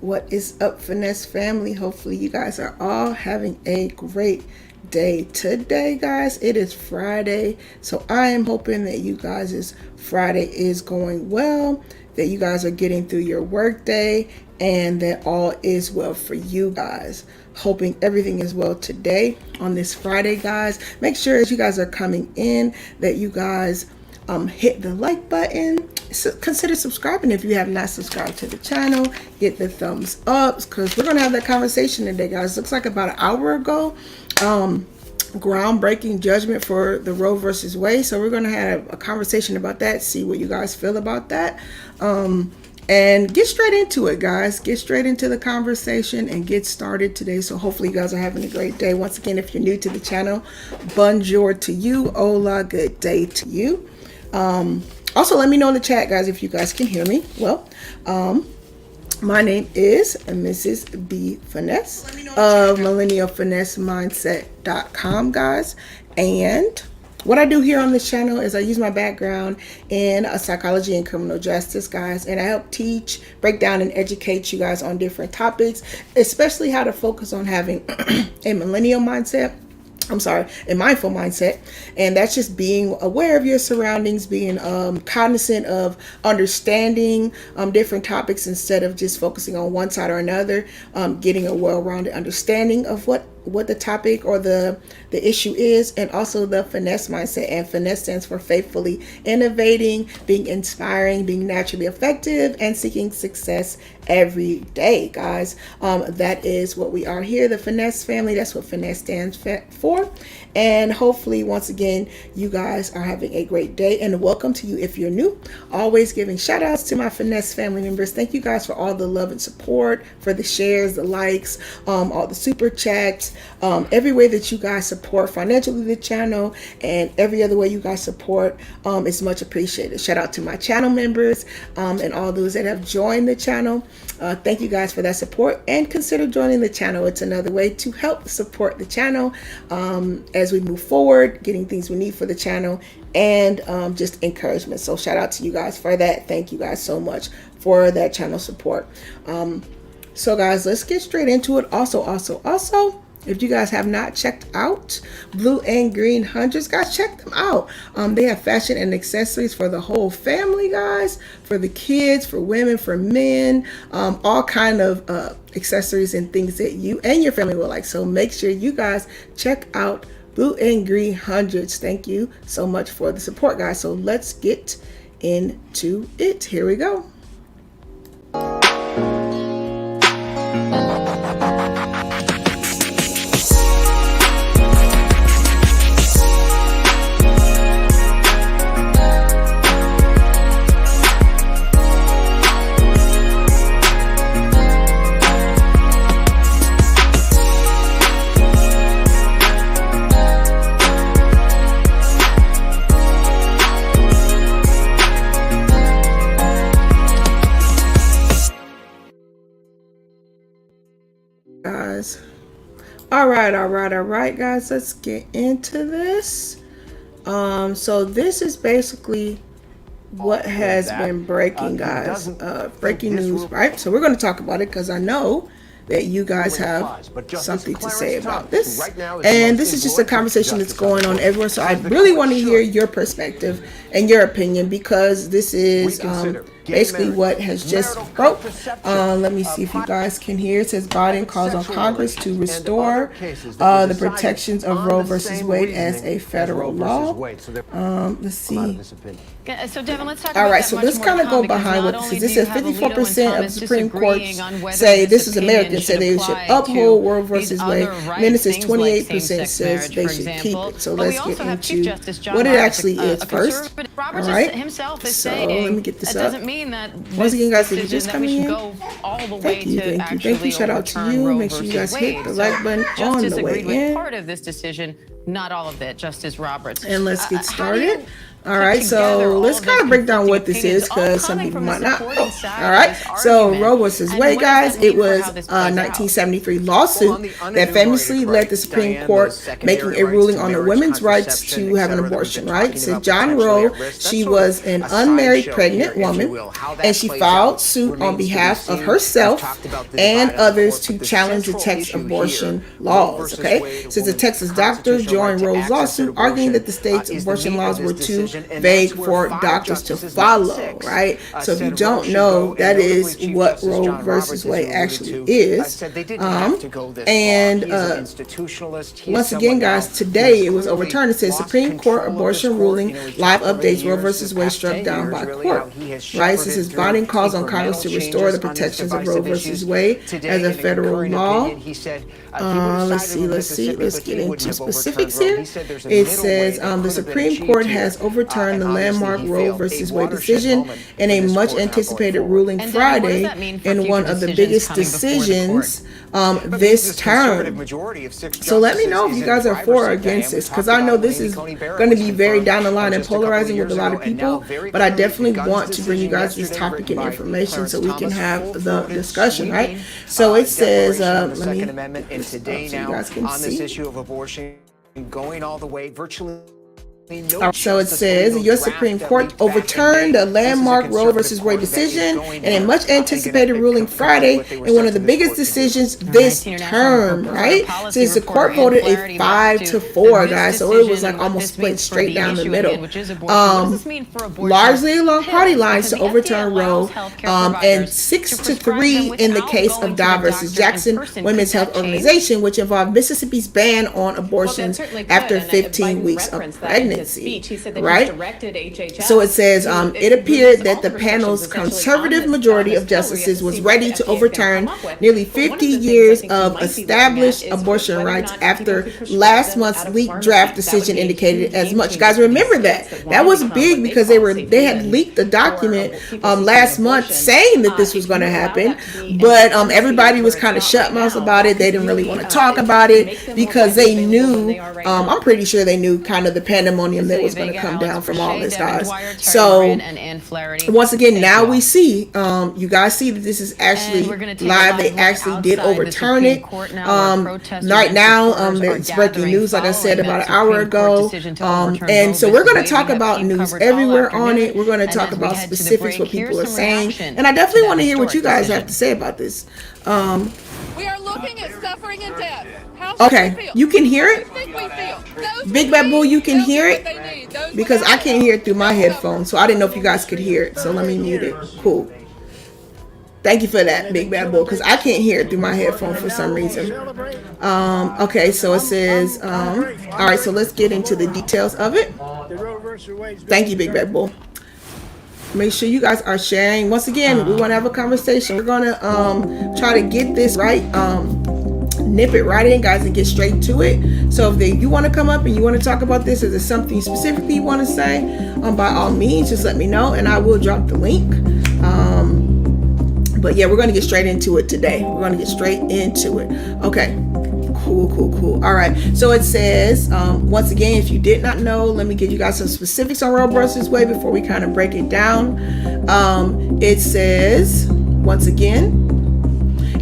What is up, Finesse family? Hopefully you guys are all having a great day today, guys. It is Friday, so I am hoping that you guys' Friday is going well, that you guys are getting through your work day, and that all is well for you guys. Hoping everything is well today on this Friday, guys. Make sure as you guys are coming in that you guys hit the like button. Consider subscribing if you have not subscribed to the channel. Get the thumbs up, because we're gonna have that conversation today, guys. Looks like about an hour ago, groundbreaking judgment for the Roe versus Wade. So we're gonna have a conversation about that, see what you guys feel about that, and get straight into it, guys. Get straight into the conversation and get started today. So hopefully you guys are having a great day. Once again, if you're new to the channel, bonjour to you, hola, good day to you. Also, let me know in the chat, guys, if you guys can hear me well. My name is Mrs. B. Finesse of millennialfinessemindset.com, guys. And what I do here on this channel is I use my background in psychology and criminal justice, guys, and I help teach, break down, and educate you guys on different topics, especially how to focus on having a millennial mindset. A mindful mindset. And that's just being aware of your surroundings, being cognizant of understanding different topics instead of just focusing on one side or another, getting a well-rounded understanding of what the topic or the issue is, and also the finesse mindset. And finesse stands for faithfully innovating, being inspiring, being naturally effective, and seeking success every day, guys. That is what we are here, the Finesse family. That's what finesse stands for. And hopefully, once again, you guys are having a great day, and welcome to you if you're new. Always giving shout outs to my Finesse family members. Thank you guys for all the love and support, for the shares, the likes, all the super chats, every way that you guys support financially the channel, and every other way you guys support is much appreciated. Shout out to my channel members and all those that have joined the channel. Thank you guys for that support, and consider joining the channel. It's another way to help support the channel as we move forward, getting things we need for the channel, and just encouragement. So shout out to you guys for that. Thank you guys so much for that channel support. So guys, let's get straight into it. Also, if you guys have not checked out Blue and Green Hundreds, guys, check them out. They have fashion and accessories for the whole family, guys, for the kids, for women, for men, all kind of accessories and things that you and your family will like. So make sure you guys check out Blue and Green Hundreds. Thank you so much for the support, guys. So let's get into it. Here we go. Guys, all right, guys, let's get into this. So this is basically what has been breaking, guys. Breaking news, right? So we're going to talk about it because I know that you guys have something to say about this, and this is just a conversation that's going on everywhere. So I really want to hear your perspective and your opinion, because this is basically what has just broke. Let me see if you guys can hear. It says Biden calls on Congress to restore the protections of Roe versus Wade as a federal law. Let's see. So Devin, let's talk all right, so let's kind of go behind what this is. This says 54% of the Supreme Court say this is American, say they should uphold Roe versus Wade. Then it says 28% says they should keep it. So let's get into what it actually is first. All right, so let me get this up. Once again, guys, if you're just coming in, thank you. Shout out to you. Make sure you guys hit the like button on the way in. Part of this decision, not all of it, Justice Roberts. And let's get started. All right, so let's kind of break down what this is because some people might not. All right, so Roe versus Wade, guys, it was a 1973 lawsuit that famously led the Supreme Court making a ruling on the women's rights to have an abortion, right? So John Roe, she was an unmarried pregnant woman, and she filed suit on behalf of herself and others to challenge the Texas abortion laws, okay? So the Texas doctor joined Roe's lawsuit, arguing that the state's abortion laws were too vague for doctors to follow, right? So if you don't know, that is what Roe versus Wade actually is. And once again, guys, today it was overturned. It says Supreme Court abortion ruling, live updates, Roe versus Wade struck down by court, right? So this is binding calls on Congress to restore the protections of Roe versus Wade as a federal law. Let's get into specifics here. It says the Supreme Court has overturned the landmark Roe versus Wade decision in a much anticipated ruling Friday in one of the biggest decisions this term. So let me know if you guys are for or against this, because I know this is going to be very down the line and polarizing with a lot of people, but I definitely want to bring you guys this topic and information so we can have the discussion, right? So it says, let me so you guys can see. Going all the way virtually. So it says the U.S. Supreme Court overturned the landmark Roe versus Wade decision in a much anticipated ruling Friday in one of the biggest decisions this term, right? Since the court voted a 5-4, guys, so it was like almost split straight down the middle. Largely along party lines to overturn Roe, and 6-3 in the case of Dobbs versus Jackson Women's Health Organization, which involved Mississippi's ban on abortions after 15 weeks of pregnancy. Right? So it says it appeared that the panel's conservative majority of justices was ready to overturn nearly 50 years of established abortion rights after last month's leaked draft decision indicated as much. Guys, remember that was big because they had leaked the document last month saying that this was going to happen, but everybody was kind of shut mouth about it. They didn't really want to talk about it because they knew, I'm pretty sure they knew kind of the pandemonium that was going to come down from all this, guys. So once again, now we see, you guys see that this is actually live. They actually did overturn it. Right now, it's breaking news, like I said, about an hour ago. And so we're going to talk about news everywhere on it. We're going to talk about specifics, what people are saying. And I definitely want to hear what you guys have to say about this. We are looking at suffering and death. Okay, you can hear it? Big Bad Bull, you can hear it? Because I can't hear it through my headphones, so I didn't know if you guys could hear it. So let me mute it. Cool. Thank you for that, Big Bad Bull, because I can't hear it through my headphone for some reason. Okay, so it says, all right, so let's get into the details of it. Thank you, Big Bad Bull. Make sure you guys are sharing. Once again, we want to have a conversation. We're going to try to get this right, nip it right in, guys, and get straight to it. So if you want to come up and you want to talk about this, is there something specifically you want to say, by all means, just let me know and I will drop the link. But yeah, we're going to get straight into it today. We're going to get straight into it. Okay. Cool. All right. So it says, once again, if you did not know, let me give you guys some specifics on Roe versus Wade before we kind of break it down. It says, once again,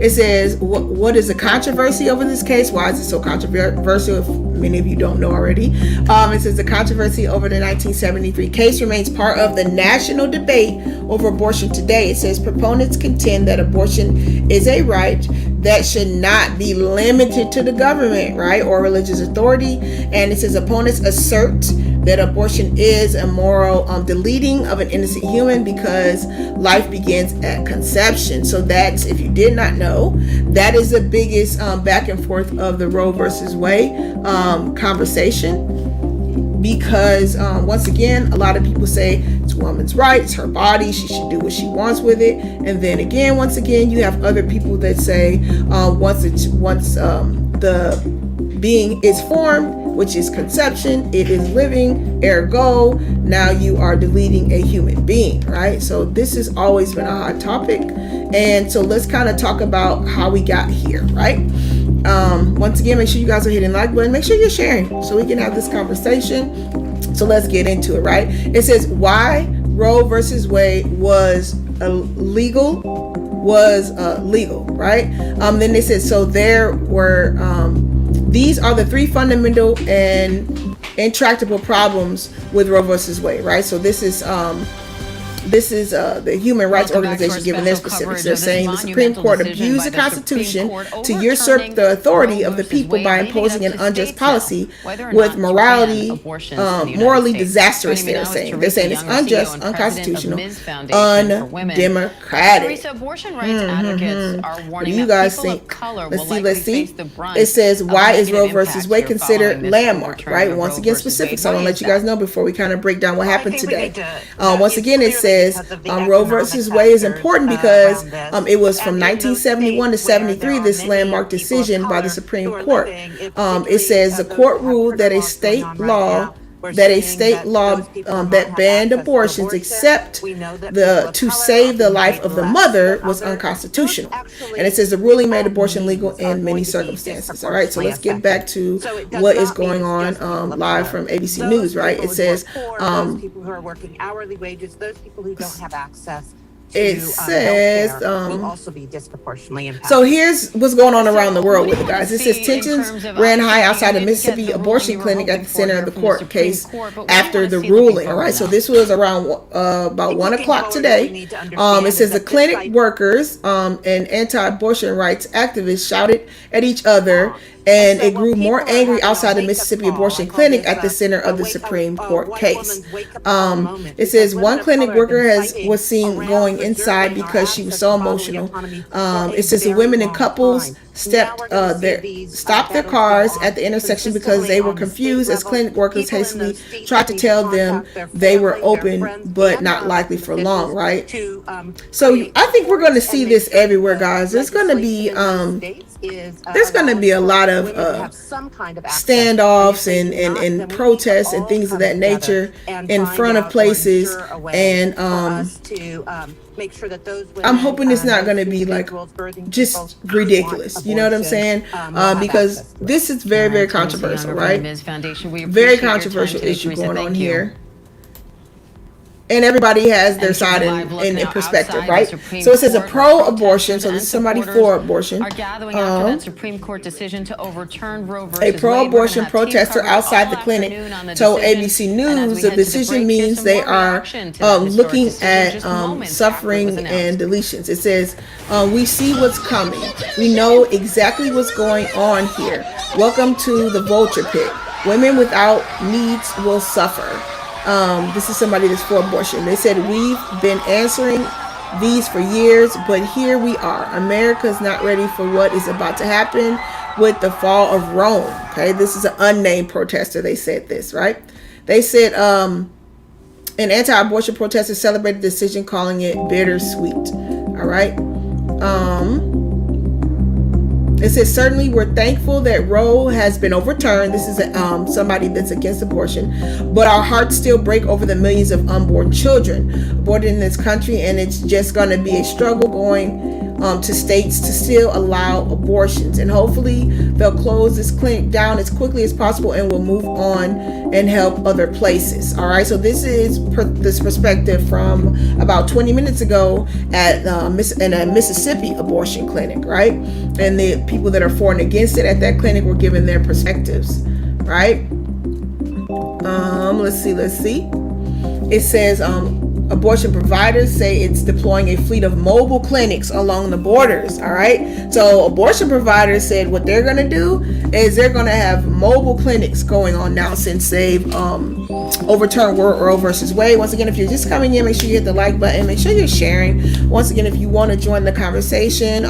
it says, what is the controversy over this case? Why is it so controversial? If many of you don't know already. It says the controversy over the 1973 case remains part of the national debate over abortion today. It says proponents contend that abortion is a right that should not be limited to the government, right, or religious authority. And it says opponents assert that abortion is a moral deleting of an innocent human because life begins at conception. So that's, if you did not know, that is the biggest back and forth of the Roe versus Wade conversation. Because once again, a lot of people say it's a woman's right, it's her body, she should do what she wants with it. And then again, once again, you have other people that say once the being is formed, which is conception, it is living, ergo, now you are deleting a human being, right? So this has always been a hot topic. And so let's kind of talk about how we got here, right? Once again, make sure you guys are hitting the like button. Make sure you're sharing so we can have this conversation. So let's get into it, right? It says why Roe versus Wade was legal, right? Then it says, so there were, these are the three fundamental and intractable problems with Roe versus Wade, right? So this is the Human Rights Organization giving their specifics. They're saying the Supreme Court abused the Constitution to usurp the authority of the people by imposing an unjust policy with morally disastrous. They're saying it's unjust, unconstitutional, undemocratic. Abortion rights advocates are What do you guys think? Let's see. It says, why is Roe versus Wade considered landmark, right? Once again, specifics. I want to let you guys know before we kind of break down what happened today. Once again, it says Roe versus Wade is important because it was from 1971 to 73, this landmark decision by the Supreme Court. It says the court ruled that a state law that banned abortions except to save the life of the mother was unconstitutional. And it says the ruling made abortion legal in many circumstances. All right, so let's get back to what is going on live from ABC News, right? It says people who are working hourly wages, those people who don't have access. It says will also be disproportionately impacted. So here's what's going on around the world with it, guys. It says tensions ran high outside the Mississippi abortion clinic at the center of the court case after the ruling. All right, so this was around about 1 o'clock today. It says the clinic workers and anti-abortion rights activists shouted at each other, and it grew more angry outside the Mississippi abortion clinic at the center of the Supreme Court case. It says one clinic worker was seen going inside because she was so emotional. It says the women and couples stopped their cars at the intersection because they were confused as clinic workers hastily tried to tell them they were open but not likely for long, right? So I think we're going to see this everywhere, guys. There's going to be a lot of standoffs and protests and things of that nature in front of places, and make sure that those women, I'm hoping it's not going to be like just ridiculous. You know what I'm saying? Because this is very, very controversial, right? Very controversial issue going on here. And everybody has their side in perspective, right? So it says a pro-abortion. So this is somebody for abortion. Are gathering after that Supreme Court decision to overturn Roe versus A pro-abortion protester outside the clinic told ABC News the decision means they are looking at suffering and deletions. It says, we see what's coming. We know exactly what's going on here. Welcome to the vulture pit. Women without needs will suffer. This is somebody that's for abortion. They said, we've been answering these for years, but here we are. America's not ready for what is about to happen with the fall of Rome. Okay, this is an unnamed protester. They said this, right? They said an anti-abortion protester celebrated the decision, calling it bittersweet. All right. It says, certainly we're thankful that Roe has been overturned. This is somebody that's against abortion. But our hearts still break over the millions of unborn children aborted in this country. And it's just going to be a struggle going to states to still allow abortions. And hopefully they'll close this clinic down as quickly as possible and we'll move on and help other places. All right. So this is this perspective from about 20 minutes ago at in a Mississippi abortion clinic, right? And the people that are for and against it at that clinic were given their perspectives, right? Let's see. It says abortion providers say it's deploying a fleet of mobile clinics along the borders. All right. So abortion providers said what they're going to do is they're going to have mobile clinics going on now since they've overturned Roe versus Wade. Once again, if you're just coming in, make sure you hit the like button. Make sure you're sharing. Once again, if you want to join the conversation,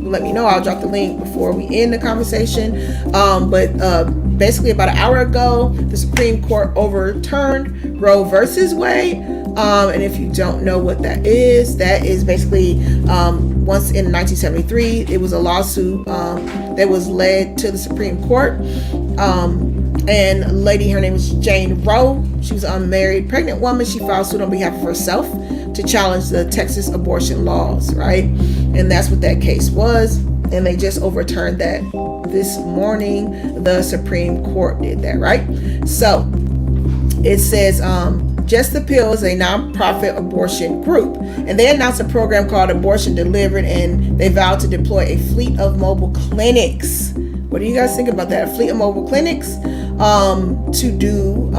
let me know. I'll drop the link before we end the conversation. Basically about an hour ago, the Supreme Court overturned Roe versus Wade. And if you don't know what that is basically once in 1973, it was a lawsuit that was led to the Supreme Court. And a lady, her name was Jane Roe. She was an unmarried pregnant woman. She filed suit on behalf of herself to challenge the Texas abortion laws, right? And that's what that case was. And they just overturned that this morning. The Supreme Court did that, right? So it says Just the Pill is a nonprofit abortion group, and they announced a program called Abortion Delivered, and they vowed to deploy a fleet of mobile clinics. What do you guys think about that? A fleet of mobile clinics to do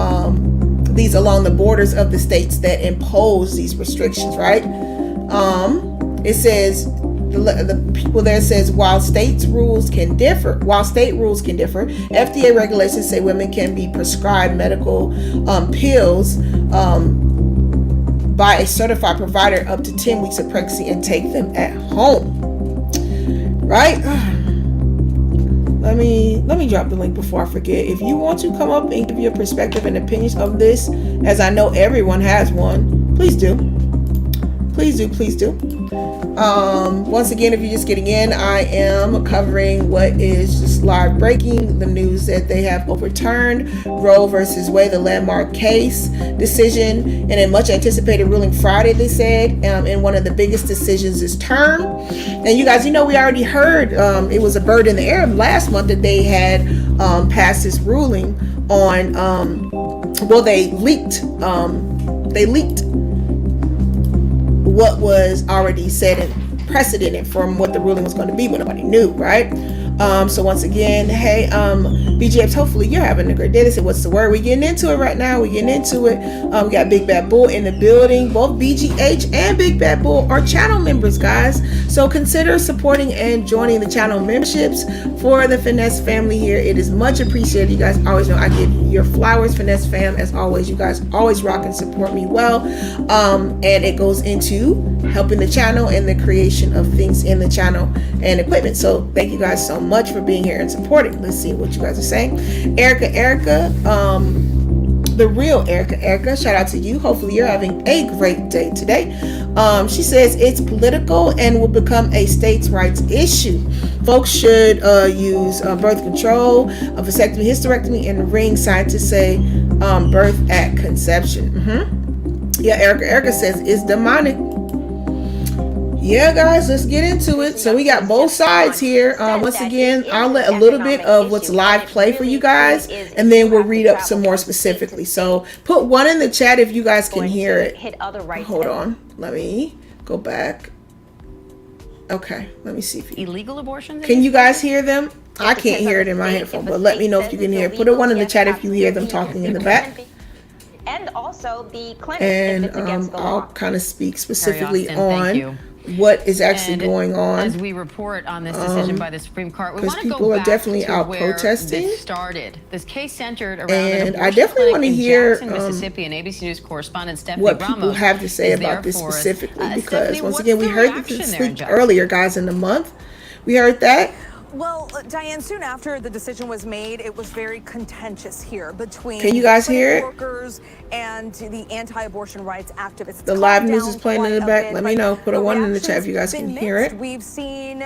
these along the borders of the states that impose these restrictions, right? It says the people there says while state rules can differ, FDA regulations say women can be prescribed medical pills by a certified provider up to 10 weeks of pregnancy and take them at home, right? Let me drop the link before I forget. If you want to come up and give your perspective and opinions of this, as I know everyone has one, please do. Please do. Once again, if you're just getting in, I am covering what is just live breaking, the news that they have overturned Roe versus Wade, the landmark case decision, in a much anticipated ruling Friday, they said, in one of the biggest decisions this term. And you guys, we already heard it was a bird in the air last month that they had passed this ruling on, they leaked what was already said and precedented from what the ruling was going to be, but nobody knew, right? So once again, hey, BGFs, hopefully you're having a great day. They said, what's the word? We're getting into it right now. We got Big Bad Bull in the building. Both BGH and Big Bad Bull are channel members, guys. So consider supporting and joining the channel memberships for the Finesse family here. It is much appreciated. You guys always know I give you your flowers, Finesse fam. As always, you guys always rock and support me well. And it goes into helping the channel and the creation of things in the channel and equipment. So thank you guys so much for being here and supporting. Let's see what you guys are saying. Erica, the real Erica, shout out to you. Hopefully you're having a great day today. She says it's political and will become a states' rights issue. Folks should use birth control, vasectomy, hysterectomy, and ring. Scientists say birth at conception. Yeah, Erica says it's demonic. Yeah, guys, let's get into it. So we got both sides here. Once again, I'll let a little bit of what's live play for you guys, and then we'll read up some more specifically. So put one in the chat if you guys can hear it. Hold on. Let me go back. Okay, let me see if illegal abortions. Can you guys hear them? I can't hear it in my headphone, but let me know if you can hear it. Put a one in the chat if you hear them talking in the back. And also the clinic. And I'll kind of speak specifically on what is actually going on. As we report on this decision by the Supreme Court, we want to people go are back definitely to out where protesting. This started. This case centered around And an I definitely want to hear Mississippi, and ABC News correspondent Stephanie what Ramos people have to say about this specifically, because once again, we heard this leaked earlier, guys, in the month. We heard that. Well, Diane, soon after the decision was made, it was very contentious here between Can you guys hear it? Workers and the anti-abortion rights activists. The live news is playing in the back. Let me know. Put a one in the chat if you guys can hear it. We've seen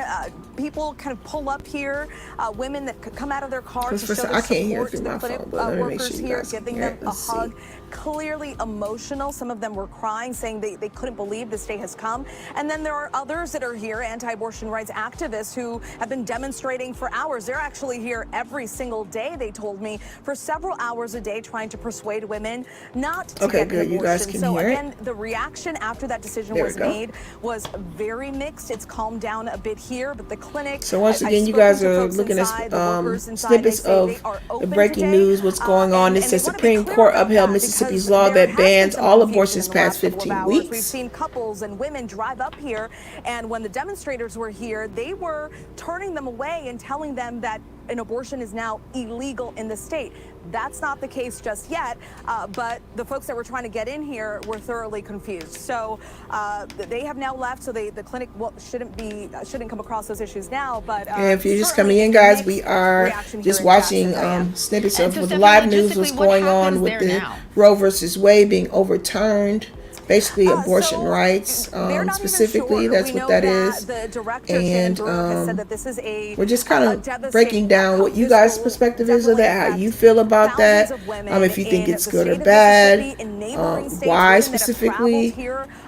people kind of pull up here, women that come out of their cars to show their I can't hear it support through my to the phone, but let me make workers sure you here, guys can giving hear them it. a Let's see. hug. Clearly emotional. Some of them were crying, saying they couldn't believe this day has come. And then there are others that are here, anti-abortion rights activists, who have been demonstrating for hours. They're actually here every single day, they told me, for several hours a day, trying to persuade women not to get an abortion. You guys can so hear again, it. The reaction after that decision was made was very mixed. It's calmed down a bit here, but the clinic. So once again, you guys are looking at snippets of the breaking news, what's going on. It's the Supreme Court upheld Mississippi's law that bans all abortions past 15 weeks. We've seen couples and women drive up here, and when the demonstrators were here, they were turning them away and telling them that an abortion is now illegal in the state. That's not the case just yet, but the folks that were trying to get in here were thoroughly confused. So they have now left, so the clinic shouldn't come across those issues now. But if you're just coming in, guys, we are just watching snippets of the live news, what's going on with the Roe versus Wade being overturned. Basically abortion rights, specifically, that's what that is. And we're just kind of breaking down what you guys' perspective is of that, how you feel about that, if you think it's good or bad, why specifically.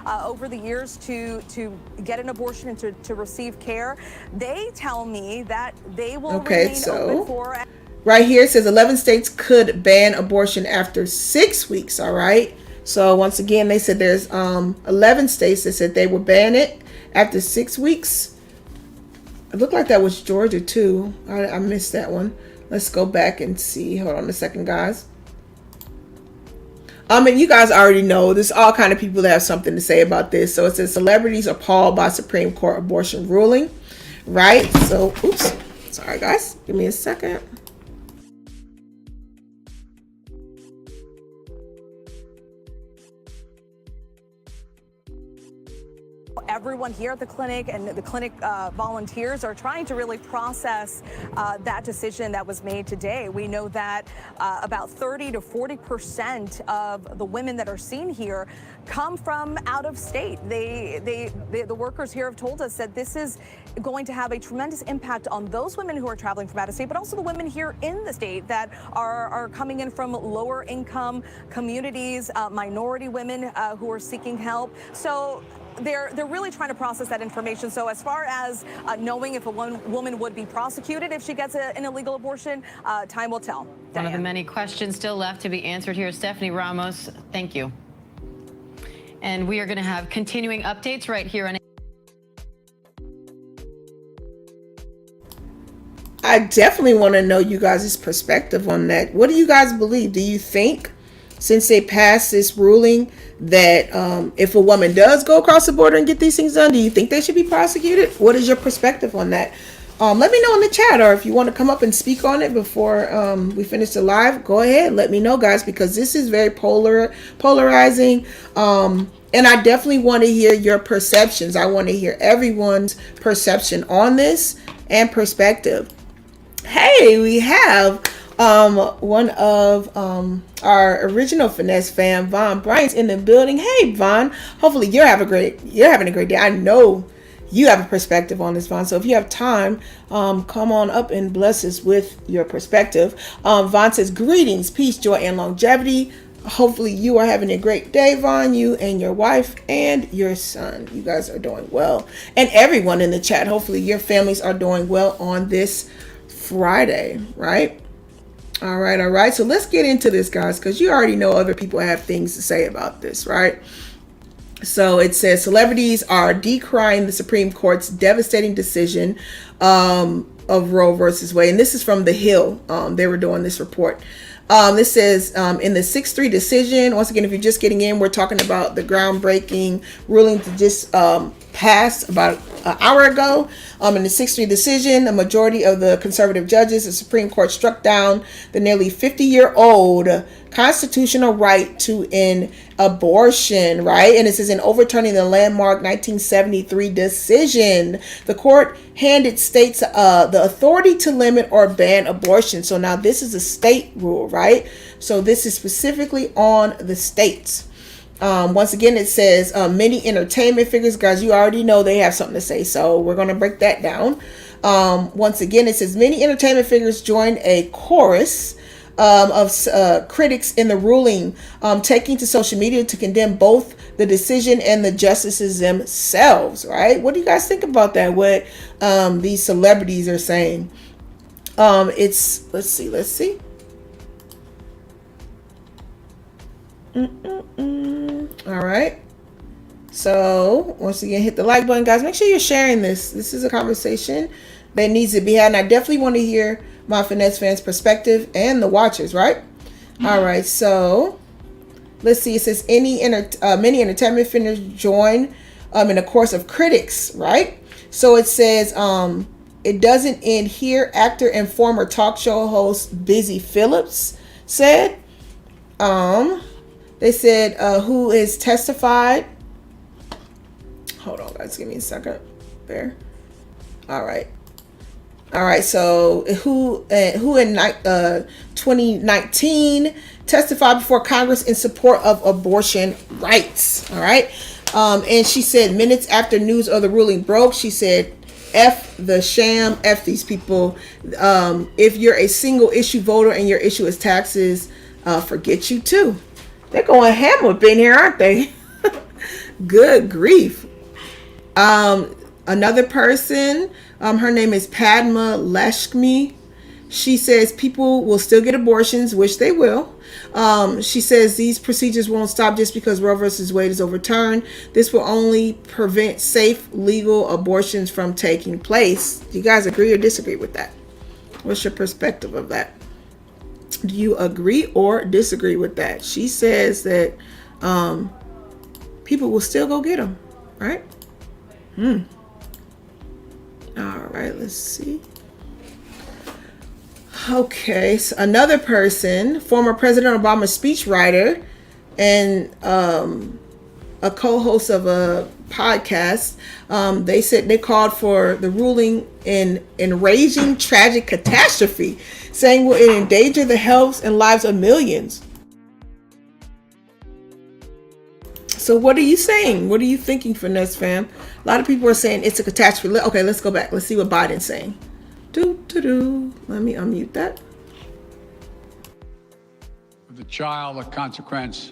Over the years to get an abortion and to receive care, they tell me that they will remain open for. right here it says 11 states could ban abortion after 6 weeks. All right. So once again, they said there's 11 states that said they would ban it after 6 weeks. It looked like that was Georgia too. I missed that one. Let's go back and see. Hold on a second, guys. And you guys already know there's all kind of people that have something to say about this. So it says celebrities appalled by Supreme Court abortion ruling, right? So, oops, sorry guys, give me a second. Everyone here at the clinic and the clinic volunteers are trying to really process that decision that was made today. We know that about 30 to 40% of the women that are seen here come from out of state. The workers here have told us that this is going to have a tremendous impact on those women who are traveling from out of state, but also the women here in the state that are coming in from lower income communities, minority women who are seeking help. So they're really trying to process that information. So as far as knowing if a woman would be prosecuted if she gets an illegal abortion, time will tell. One of the many questions still left to be answered here. Stephanie Ramos, thank you. And we are going to have continuing updates right here on. I definitely want to know you guys' perspective on that. What do you guys believe? Do you think, since they passed this ruling, that if a woman does go across the border and get these things done, do you think they should be prosecuted? What is your perspective on that? Let me know in the chat, or if you want to come up and speak on it before we finish the live, go ahead. Let me know, guys, because this is very polarizing. And I definitely want to hear your perceptions. I want to hear everyone's perception on this and perspective. Hey, we have one of our original Finesse fan, Vaughn Bryant's in the building. Hey, Vaughn. Hopefully you're having a great day. I know you have a perspective on this, Vaughn. So if you have time, come on up and bless us with your perspective. Vaughn says, greetings, peace, joy, and longevity. Hopefully you are having a great day, Vaughn. You and your wife and your son. You guys are doing well. And everyone in the chat, hopefully your families are doing well on this Friday, right? All right. So let's get into this, guys, because you already know other people have things to say about this, right? So it says celebrities are decrying the Supreme Court's devastating decision of Roe versus Wade. And this is from The Hill. They were doing this report. This says in the 6-3 decision, once again, if you're just getting in, we're talking about the groundbreaking ruling to just passed about an hour ago. In the 6-3 decision, a majority of the conservative judges, the Supreme Court struck down the nearly 50-year-old constitutional right to an abortion, right? And it says in overturning the landmark 1973 decision, the court handed states the authority to limit or ban abortion. So now this is a state rule, right? So this is specifically on the states. Once again, it says many entertainment figures, guys, you already know they have something to say, so we're going to break that down. Once again, it says many entertainment figures joined a chorus of critics in the ruling, taking to social media to condemn both the decision and the justices themselves, right? What do you guys think about that? What these celebrities are saying? Let's see. All right. So once again, hit the like button, guys. Make sure you're sharing this. This is a conversation that needs to be had, and I definitely want to hear my Finesse fans' perspective and the watchers, right? All right. So let's see. It says many entertainment figures join in a course of critics, right? So it says it doesn't end here. Actor and former talk show host Busy Phillips said. They said who is testified. Hold on, guys. Give me a second. There. All right. So who in 2019 testified before Congress in support of abortion rights. All right. And she said minutes after news of the ruling broke, she said, F the sham, F these people. If you're a single issue voter and your issue is taxes, forget you too. They're going ham up in here, aren't they? Good grief. Another person, her name is Padma Lashmi. She says people will still get abortions, which they will. She says these procedures won't stop just because Roe versus Wade is overturned. This will only prevent safe, legal abortions from taking place. Do you guys agree or disagree with that? What's your perspective of that? Do you agree or disagree with that? She says that people will still go get them, right? All right, let's see. Okay, so another person, former President Obama's speechwriter and a co-host of a podcast, they said they called for the ruling in enraging tragic catastrophe, saying will it endanger the health and lives of millions. So what are you saying? What are you thinking, Finesse fam? A lot of people are saying it's a catastrophe. Okay, let's go back. Let's see what Biden's saying. Let me unmute that. The child, a consequence.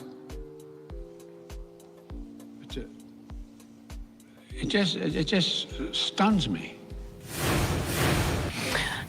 It just stuns me.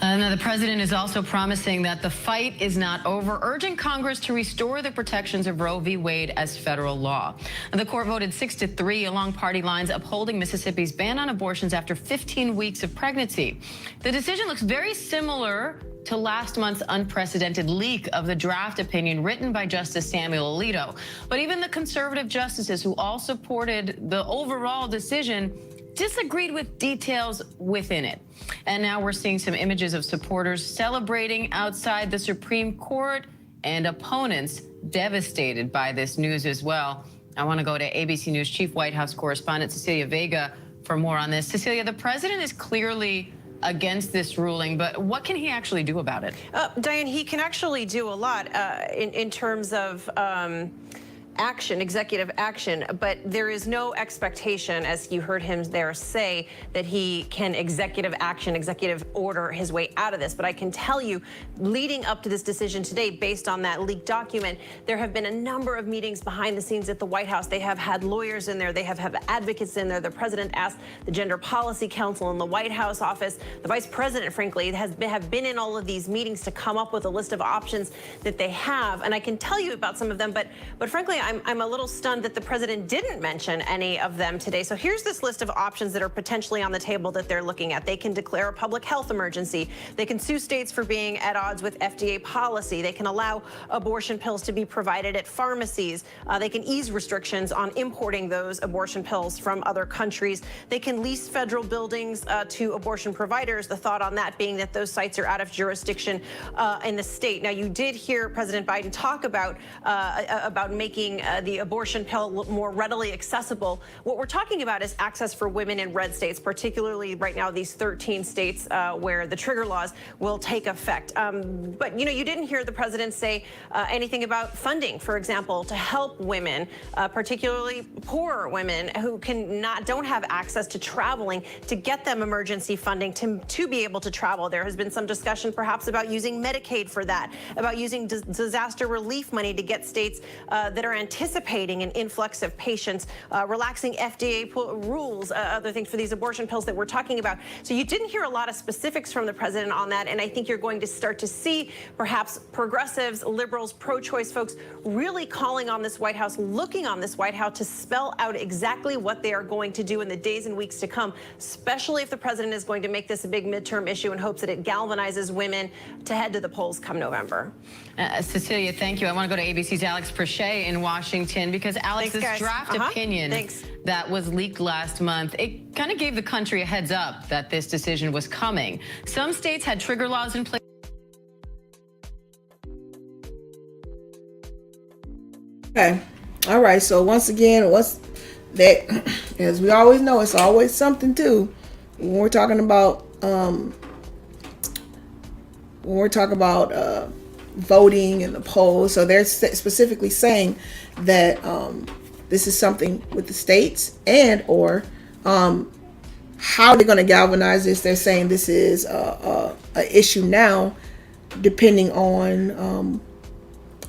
The president is also promising that the fight is not over, urging Congress to restore the protections of Roe v. Wade as federal law. The court voted 6-3 along party lines, upholding Mississippi's ban on abortions after 15 weeks of pregnancy. The decision looks very similar to last month's unprecedented leak of the draft opinion written by Justice Samuel Alito. But even the conservative justices who all supported the overall decision disagreed with details within it. And now we're seeing some images of supporters celebrating outside the Supreme Court and opponents devastated by this news as well. I want to go to ABC News Chief White House correspondent Cecilia Vega for more on this. Cecilia, the president is clearly against this ruling, but what can he actually do about it? Diane, he can actually do a lot in terms of action, executive action, but there is no expectation, as you heard him there say, that he can executive action, executive order his way out of this. But I can tell you, leading up to this decision today, based on that leaked document, there have been a number of meetings behind the scenes at the White House. They have had lawyers in there. They have had advocates in there. The president asked the Gender Policy Council in the White House office. The vice president, frankly, have been in all of these meetings to come up with a list of options that they have. And I can tell you about some of them, but frankly, I'm a little stunned that the president didn't mention any of them today. So here's this list of options that are potentially on the table that they're looking at. They can declare a public health emergency. They can sue states for being at odds with FDA policy. They can allow abortion pills to be provided at pharmacies. They can ease restrictions on importing those abortion pills from other countries. They can lease federal buildings to abortion providers. The thought on that being that those sites are out of jurisdiction in the state. Now, you did hear President Biden talk about making the abortion pill more readily accessible. What we're talking about is access for women in red states, particularly right now these 13 states where the trigger laws will take effect. But you didn't hear the president say anything about funding, for example, to help women, particularly poorer women who don't have access to traveling, to get them emergency funding to be able to travel. There has been some discussion perhaps about using Medicaid for that, about using disaster relief money to get states that are anticipating an influx of patients, relaxing FDA rules, other things for these abortion pills that we're talking about. So you didn't hear a lot of specifics from the president on that, and I think you're going to start to see perhaps progressives, liberals, pro-choice folks really calling on this White House, looking on this White House to spell out exactly what they are going to do in the days and weeks to come, especially if the president is going to make this a big midterm issue in hopes that it galvanizes women to head to the polls come November. Cecilia, thank you. I want to go to ABC's Alex Perchet in Washington, because Alex, this draft opinion that was leaked last month, it kind of gave the country a heads up that this decision was coming. Some states had trigger laws in place. Okay. All right. So once again, as we always know, it's always something too when we're talking about voting and the polls. So they're specifically saying that this is something with the states and or how they're going to galvanize this. They're saying this is a issue now, depending on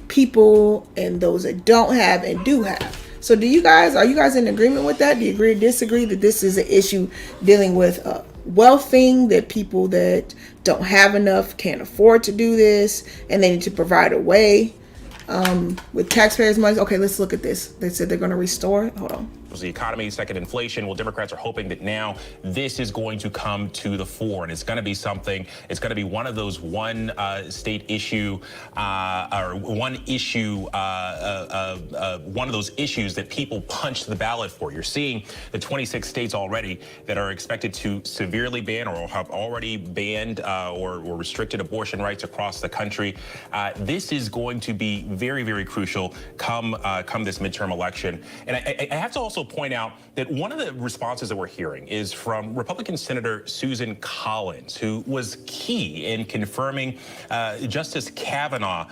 people and those that don't have and do have. So are you guys in agreement with that? Do you agree or disagree that this is an issue dealing with wealth thing, that people that don't have enough can't afford to do this, and they need to provide a way with taxpayers' money. Okay, let's look at this. They said they're going to restore. Hold on. The economy, second inflation. Well, Democrats are hoping that now this is going to come to the fore, and it's going to be something. It's going to be one of those one state issue or one issue, one of those issues that people punch the ballot for. You're seeing the 26 states already that are expected to severely ban or have already banned or restricted abortion rights across the country. This is going to be very, very crucial come this midterm election. And I have to also point out that one of the responses that we're hearing is from Republican Senator Susan Collins, who was key in confirming Justice Kavanaugh,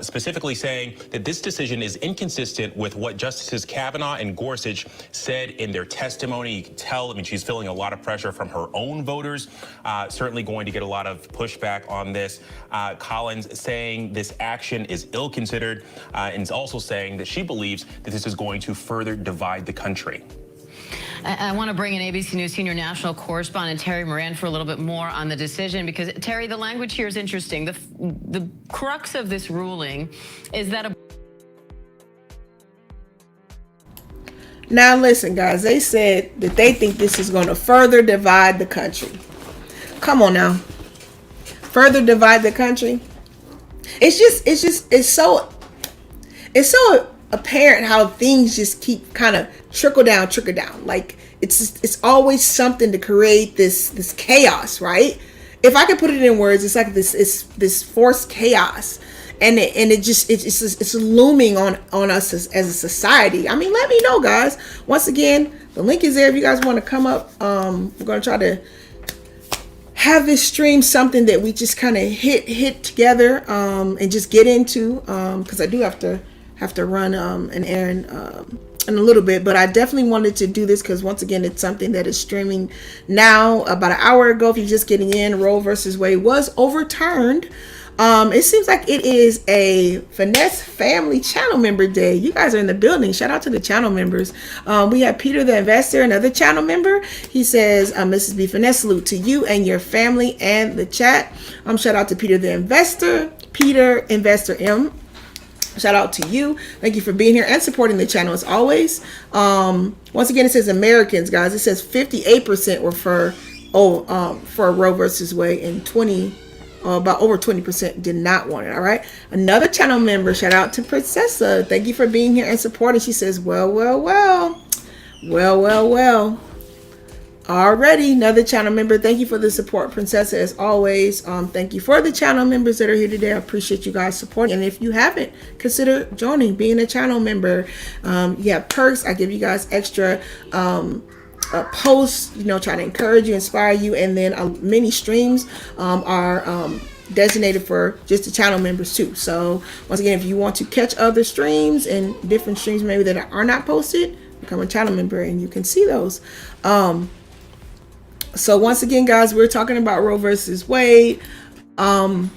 specifically saying that this decision is inconsistent with what Justices Kavanaugh and Gorsuch said in their testimony. You can tell, I mean, she's feeling a lot of pressure from her own voters, certainly going to get a lot of pushback on this. Collins saying this action is ill-considered and is also saying that she believes that this is going to further divide the country. I want to bring in ABC News senior national correspondent Terry Moran for a little bit more on the decision, because Terry, the language here is interesting. The crux of this ruling is that now listen, guys, they said that they think this is going to further divide the country. Come on now. Further divide the country. It's so apparent how things just keep kind of trickle down. Like it's always something to create this chaos, right? If I could put it in words, it's like this forced chaos, and it's looming on us as a society. I mean, let me know, guys. Once again, the link is there if you guys want to come up. We're gonna try to have this stream something that we just kind of hit together and just get into, because I do have to run an errand in a little bit, but I definitely wanted to do this because once again, it's something that is streaming now. About an hour ago, if you're just getting in, Roe versus Wade was overturned. It seems like it is a Finesse family channel member day. You guys are in the building. Shout out to the channel members. We have Peter the Investor, another channel member. He says, Mrs. B Finesse, salute to you and your family and the chat. Shout out to Peter the Investor, Peter Investor M. Shout out to you. Thank you for being here and supporting the channel as always. Once again, it says Americans, guys. It says 58% were for Roe versus Wade, and about over 20% did not want it. All right. Another channel member. Shout out to Princessa. Thank you for being here and supporting. She says, well. Already, another channel member. Thank you for the support, Princessa, as always. Thank you for the channel members that are here today. I appreciate you guys supporting. And if you haven't, consider joining, being a channel member. You have perks. I give you guys extra posts, trying to encourage you, inspire you. And then many streams are designated for just the channel members too. So once again, if you want to catch other streams and different streams maybe that are not posted, become a channel member and you can see those. So once again, guys, we're talking about Roe versus Wade. You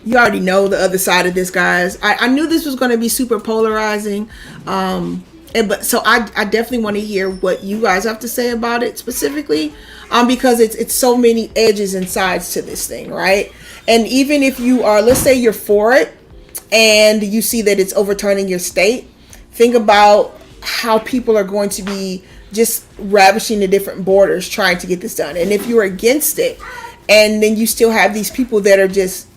already know the other side of this, guys. I knew this was going to be super polarizing. So I definitely want to hear what you guys have to say about it specifically, because it's so many edges and sides to this thing, right? And even if you are, let's say you're for it and you see that it's overturning your state, think about how people are going to be just ravishing the different borders trying to get this done. And if you're against it, and then you still have these people that are just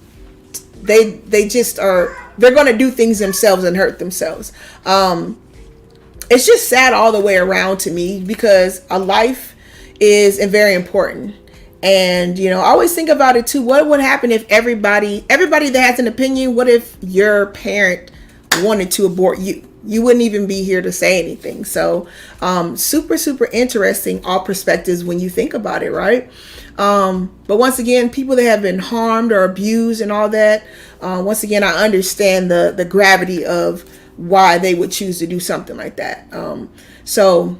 they're going to do things themselves and hurt themselves. It's just sad all the way around to me, because a life is very important. And I always think about it too. What would happen if everybody that has an opinion, what if your parent wanted to abort you? You wouldn't even be here to say anything. So super interesting, all perspectives when you think about it, right? But once again, people that have been harmed or abused and all that, once again, I understand the gravity of why they would choose to do something like that. So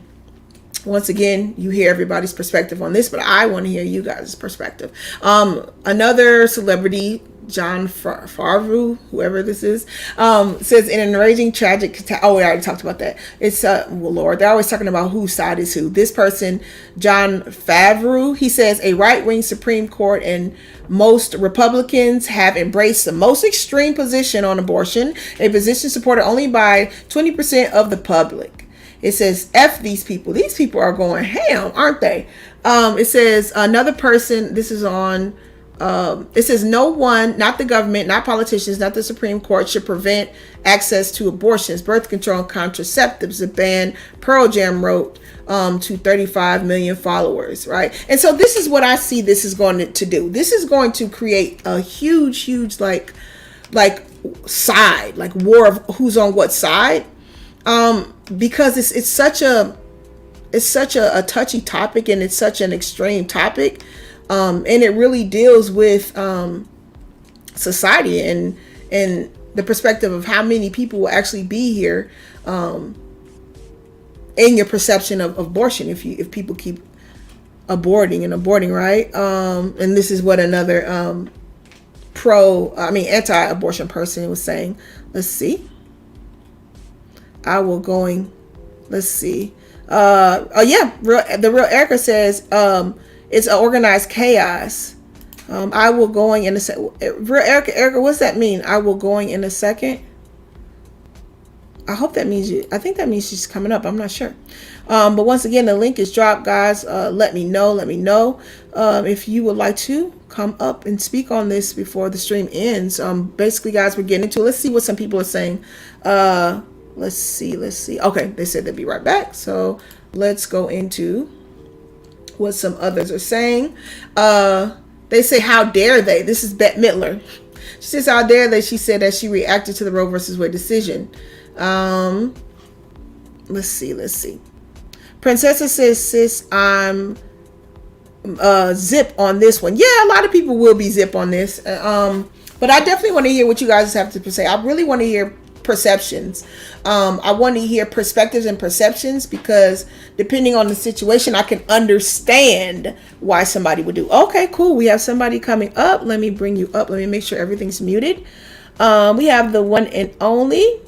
once again, you hear everybody's perspective on this, but I want to hear you guys' perspective. Another celebrity John Favreau, whoever this is, says in an enraging tragic we already talked about that. It's well, Lord, they're always talking about whose side is who. This person, John Favreau, he says a right-wing Supreme Court and most Republicans have embraced the most extreme position on abortion, a position supported only by 20% of the public. It says, F these people. These people are going ham, aren't they? It says another person, this is on, it says no one, not the government, not politicians, not the Supreme Court should prevent access to abortions, birth control, and contraceptives, a ban Pearl Jam wrote to 35 million followers, right? And so this is what I see this is going to do. This is going to create a huge like side, like war of who's on what side. Because it's such a touchy topic, and it's such an extreme topic, and it really deals with society and the perspective of how many people will actually be here, in your perception of abortion if people keep aborting, right? And this is what another anti-abortion person was saying. Let's see. Let's see. The real Erica says, it's an organized chaos. I will going in a second. Real Erica, what's that mean? I will going in a second. I hope that means I think that means she's coming up. I'm not sure. But once again, the link is dropped, guys. Let me know if you would like to come up and speak on this before the stream ends. Basically, guys, we're getting into it. Let's see what some people are saying. Let's see. Okay, they said they'll be right back. So let's go into what some others are saying. They say, how dare they? This is Bette Midler. She says, how dare they? She said that she reacted to the Roe versus Wade decision. Let's see. Princessa says, sis, I'm zip on this one. Yeah, a lot of people will be zip on this. But I definitely want to hear what you guys have to say. I really want to hear perceptions. I want to hear perspectives and perceptions, because depending on the situation, I can understand why somebody would do. Okay, cool. We have somebody coming up. Let me bring you up. Let me make sure everything's muted. We have the one and only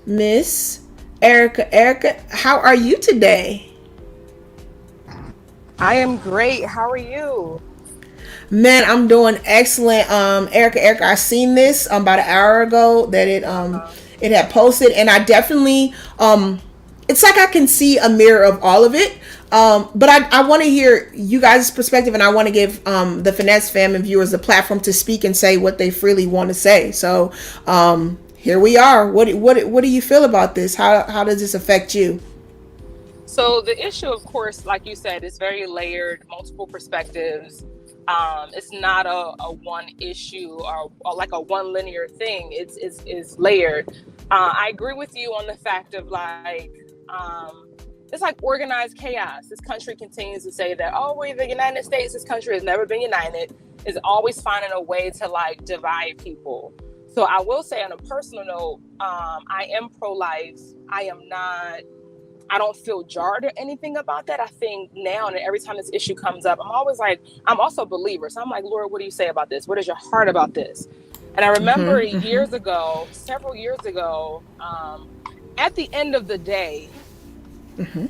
Miss Erica. Erica, how are you today? I am great. How are you? Man, I'm doing excellent. Erica, I seen this about an hour ago that it had posted, and I definitely it's like I can see a mirror of all of it. But I want to hear you guys' perspective, and I want to give the Finesse fam and viewers the platform to speak and say what they freely want to say. So here we are. What do you feel about this? How does this affect you? So the issue, of course, like you said, is very layered, multiple perspectives. It's not a one issue or like a one linear thing. It's layered. I agree with you on the fact of it's like organized chaos. This country continues to say that, oh, we're the United States. This country has never been united. Is always finding a way to divide people. So I will say on a personal note, I am pro-life. I don't feel jarred or anything about that. I think now and every time this issue comes up, I'm always I'm also a believer. So I'm like, Lord, what do you say about this? What is your heart about this? And I remember several years ago, at the end of the day,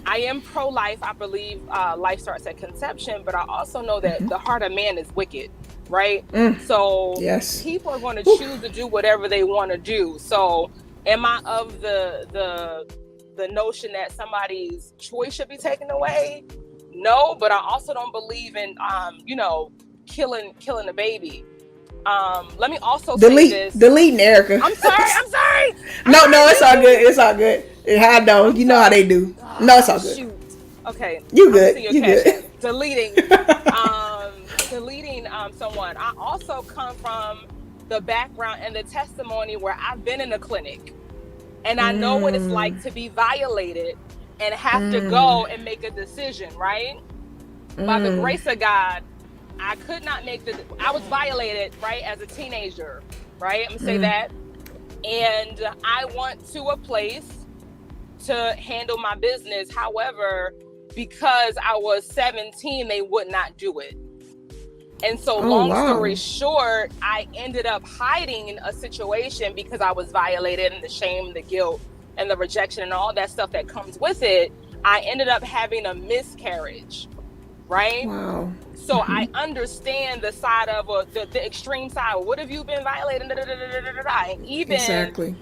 I am pro-life. I believe life starts at conception, but I also know that the heart of man is wicked, right? So yes, people are going to choose to do whatever they want to do. So am I of the notion that somebody's choice should be taken away? No, but I also don't believe in killing a baby. Let me also say this. Deleting Erica. I'm sorry. No, it's all good. It's all good. I know. You know how they do. No, it's all good. Shoot. Okay. You good. You good. Deleting someone. I also come from the background and the testimony where I've been in a clinic. And I know what it's like to be violated and have to go and make a decision, right? By the grace of God, I could not I was violated, right, as a teenager, right? I'm gonna say that. And I went to a place to handle my business. However, because I was 17, they would not do it. And so long story short, I ended up hiding a situation because I was violated, and the shame, the guilt, and the rejection and all that stuff that comes with it. I ended up having a miscarriage, right? Wow. So I understand the side of the extreme side. What have you been violating? And even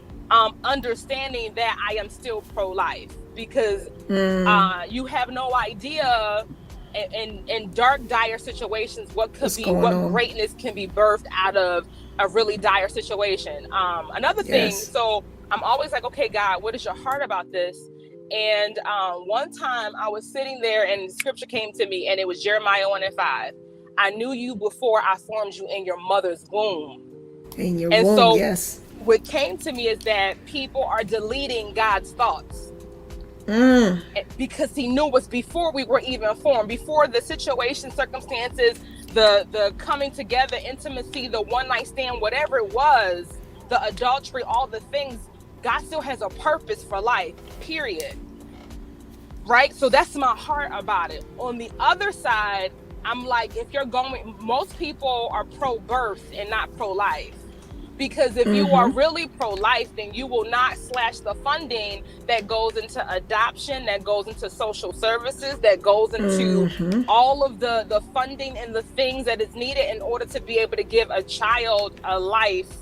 understanding that I am still pro-life, because you have no idea in dark, dire situations what greatness can be birthed out of a really dire situation. Another thing, so I'm always like, okay, God, what is your heart about this? And one time I was sitting there and scripture came to me, and it was Jeremiah 1:5. I knew you before I formed you in your mother's womb. In your womb, so yes. What came to me is that people are deleting God's thoughts. Because he knew us before we were even formed, before the situation, circumstances, the coming together, intimacy, the one night stand, whatever it was, the adultery, all the things. God still has a purpose for life, period. Right? So that's my heart about it. On the other side, I'm like, if you're going, most people are pro-birth and not pro-life. Because if you are really pro-life, then you will not slash the funding that goes into adoption, that goes into social services, that goes into all of the funding and the things that is needed in order to be able to give a child a life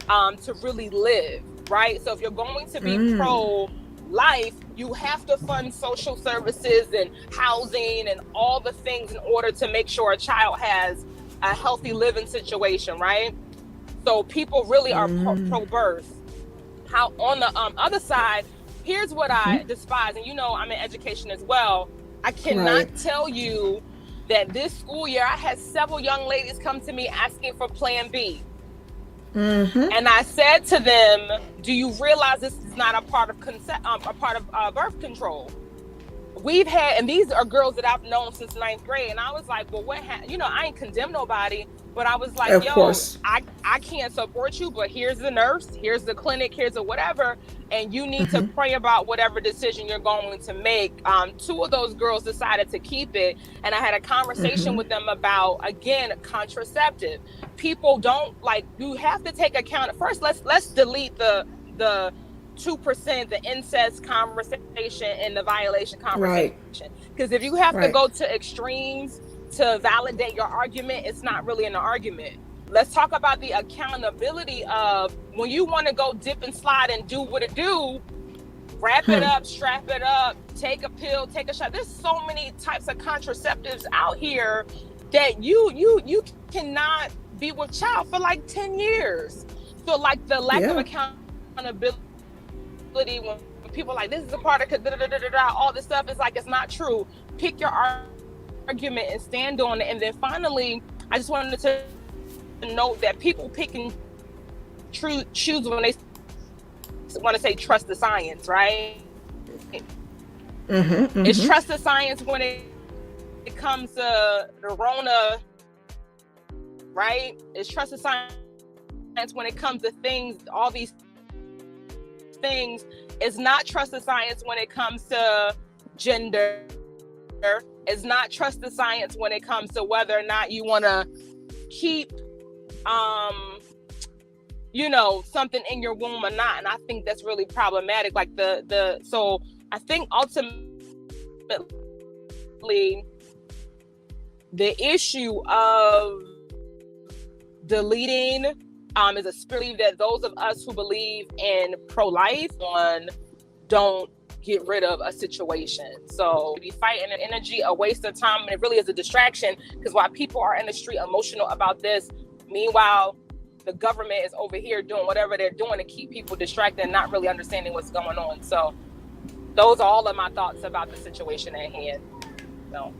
to really live, right? So if you're going to be pro-life, you have to fund social services and housing and all the things in order to make sure a child has a healthy living situation, right? So people really are pro-birth. How on the other side, here's what I despise, and you know I'm in education as well. I cannot tell you that this school year I had several young ladies come to me asking for Plan B. And I said to them, "Do you realize this is not a part of birth control?" We've had, and these are girls that I've known since 9th grade, and I was like, "Well, what? I ain't condemn nobody." But I was like, I can't support you, but here's the nurse, here's the clinic, here's the whatever, and you need to pray about whatever decision you're going to make. 2 of those girls decided to keep it, and I had a conversation with them about, again, contraceptive. People don't, like, you have to take account. First, let's delete the 2%, the incest conversation and the violation conversation. Because if you have to go to extremes to validate your argument, it's not really an argument. Let's talk about the accountability of when you want to go dip and slide and do what it do, wrap it up, strap it up, take a pill, take a shot. There's so many types of contraceptives out here that you cannot be with child for like 10 years. So like the lack of accountability when people are like, this is a part of all this stuff, is like, it's not true. Pick your argument and stand on it. And then finally, I just wanted to note that people pick and choose when they want to say trust the science, right? It's trust the science when it comes to the Rona, right? It's trust the science when it comes to things, all these things. It's not trust the science when it comes to gender. It's not trust the science when it comes to whether or not you want to keep something in your womb or not. And I think that's really problematic. Like so I think ultimately the issue of deleting is a spirit that those of us who believe in pro-life don't get rid of a situation. So be fighting an energy, a waste of time, and it really is a distraction, because while people are in the street emotional about this, meanwhile the government is over here doing whatever they're doing to keep people distracted and not really understanding what's going on. So those are all of my thoughts about the situation at hand. So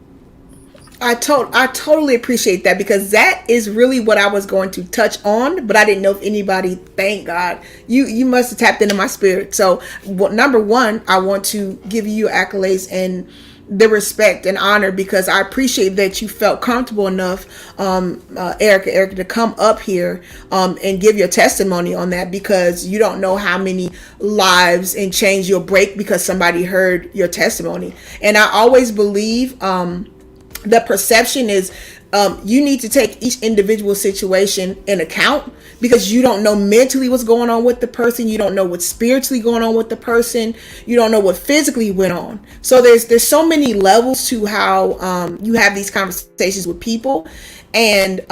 I totally appreciate that, because that is really what I was going to touch on, but I didn't know if anybody, thank God, you must have tapped into my spirit. So number one, I want to give you accolades and the respect and honor, because I appreciate that you felt comfortable enough, Erica, to come up here and give your testimony on that, because you don't know how many lives and chains you'll break because somebody heard your testimony. And I always believe the perception is you need to take each individual situation in account, because you don't know mentally what's going on with the person. You don't know what's spiritually going on with the person. You don't know what physically went on. So there's so many levels to how you have these conversations with people. And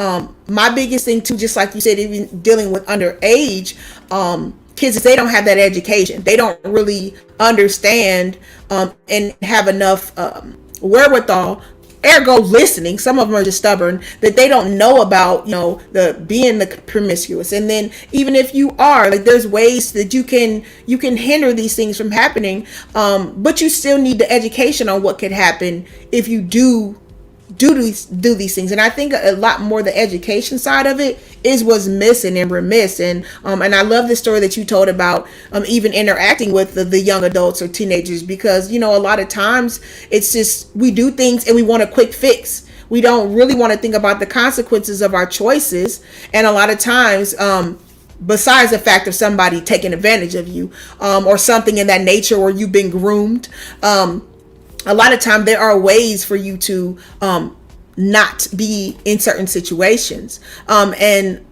my biggest thing too, just like you said, even dealing with underage kids, is they don't have that education. They don't really understand and have enough wherewithal, ergo listening. Some of them are just stubborn, that they don't know about, the being the promiscuous. And then even if you are, like, there's ways that you can hinder these things from happening, but you still need the education on what could happen if you do these things. And I think a lot more the education side of it is what's missing and remiss. And I love the story that you told about even interacting with the young adults or teenagers, because a lot of times it's just, we do things and we want a quick fix. We don't really want to think about the consequences of our choices. And a lot of times, besides the fact of somebody taking advantage of you, or something in that nature, or you've been groomed, a lot of time there are ways for you to not be in certain situations. And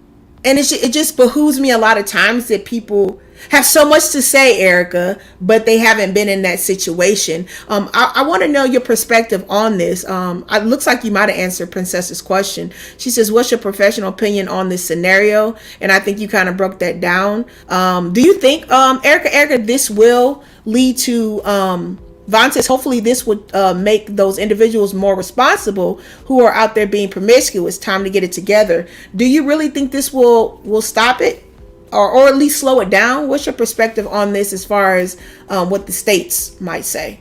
it just behooves me a lot of times that people have so much to say, Erica, but they haven't been in that situation. I want to know your perspective on this. It looks like you might have answered Princess's question. She says, what's your professional opinion on this scenario? And I think you kind of broke that down. Do you think, Erica, this will lead to Vaughn says, hopefully this would make those individuals more responsible who are out there being promiscuous. Time to get it together. Do you really think this will stop it, or at least slow it down? What's your perspective on this as far as what the states might say?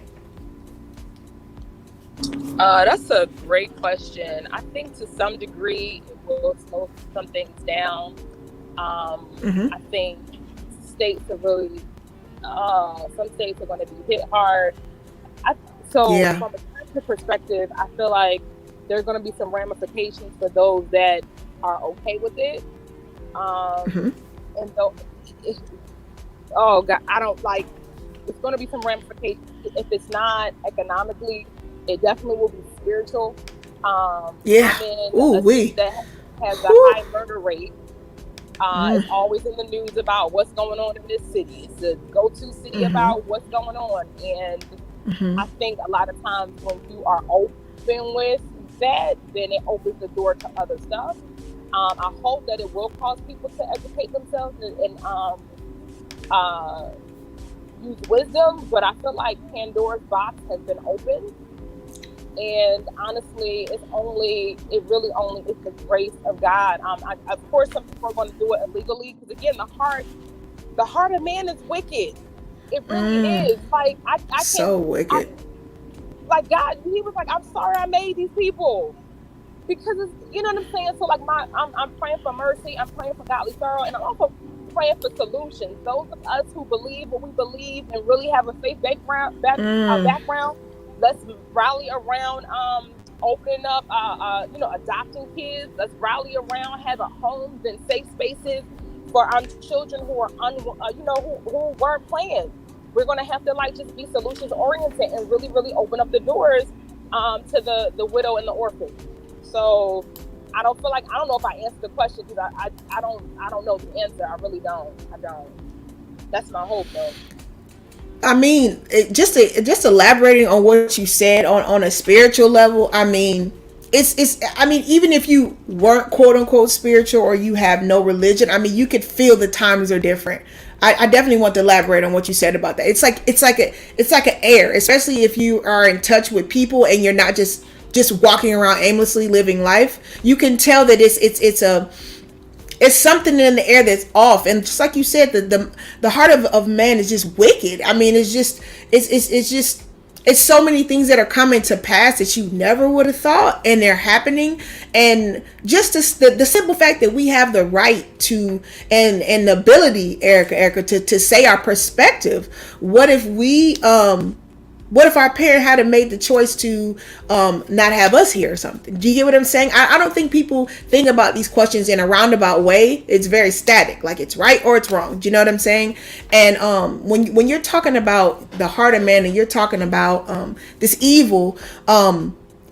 That's a great question. I think to some degree it will slow some things down. I think states are really, some states are going to be hit hard. From a scientific perspective, I feel like there's going to be some ramifications for those that are okay with it. And though, oh God, I don't like. It's going to be some ramifications. If it's not economically, it definitely will be spiritual. I'm in a state that has a high murder rate. It's always in the news about what's going on in this city. It's a go-to city about what's going on. And I think a lot of times when you are open with that, then it opens the door to other stuff. I hope that it will cause people to educate themselves and use wisdom. But I feel like Pandora's box has been opened. And honestly, it really only is the grace of God. Of course, some people are going to do it illegally, because again, the heart of man is wicked. It really is. Like I can't. So wicked. Like God, He was like, I'm sorry I made these people, because it's, you know what I'm saying. So like I'm praying for mercy. I'm praying for godly sorrow, and I'm also praying for solutions. Those of us who believe what we believe and really have a faith background. Let's rally around opening up, adopting kids. Let's rally around having homes and safe spaces for our children who are who weren't planned. We're gonna have to just be solutions oriented and really, really open up the doors to the widow and the orphan. So I don't know if I answered the question, because I don't know the answer. I really don't. I don't. That's my hope, though. I mean, just elaborating on what you said on a spiritual level. I mean, even if you weren't quote unquote spiritual, or you have no religion, I mean, you could feel the times are different. I definitely want to elaborate on what you said about that. It's like an air, especially if you are in touch with people and you're not just walking around aimlessly living life. You can tell that it's something in the air that's off. And just like you said, the heart of man is just wicked. I mean, it's so many things that are coming to pass that you never would have thought, and they're happening. And just the simple fact that we have the right to and the ability, Erica, to say our perspective. What if our parent had made the choice to not have us here or something? Do you get what I'm saying? I don't think people think about these questions in a roundabout way. It's very static, like it's right or it's wrong. Do you know what I'm saying? And when you're talking about the heart of man, and you're talking about this evil,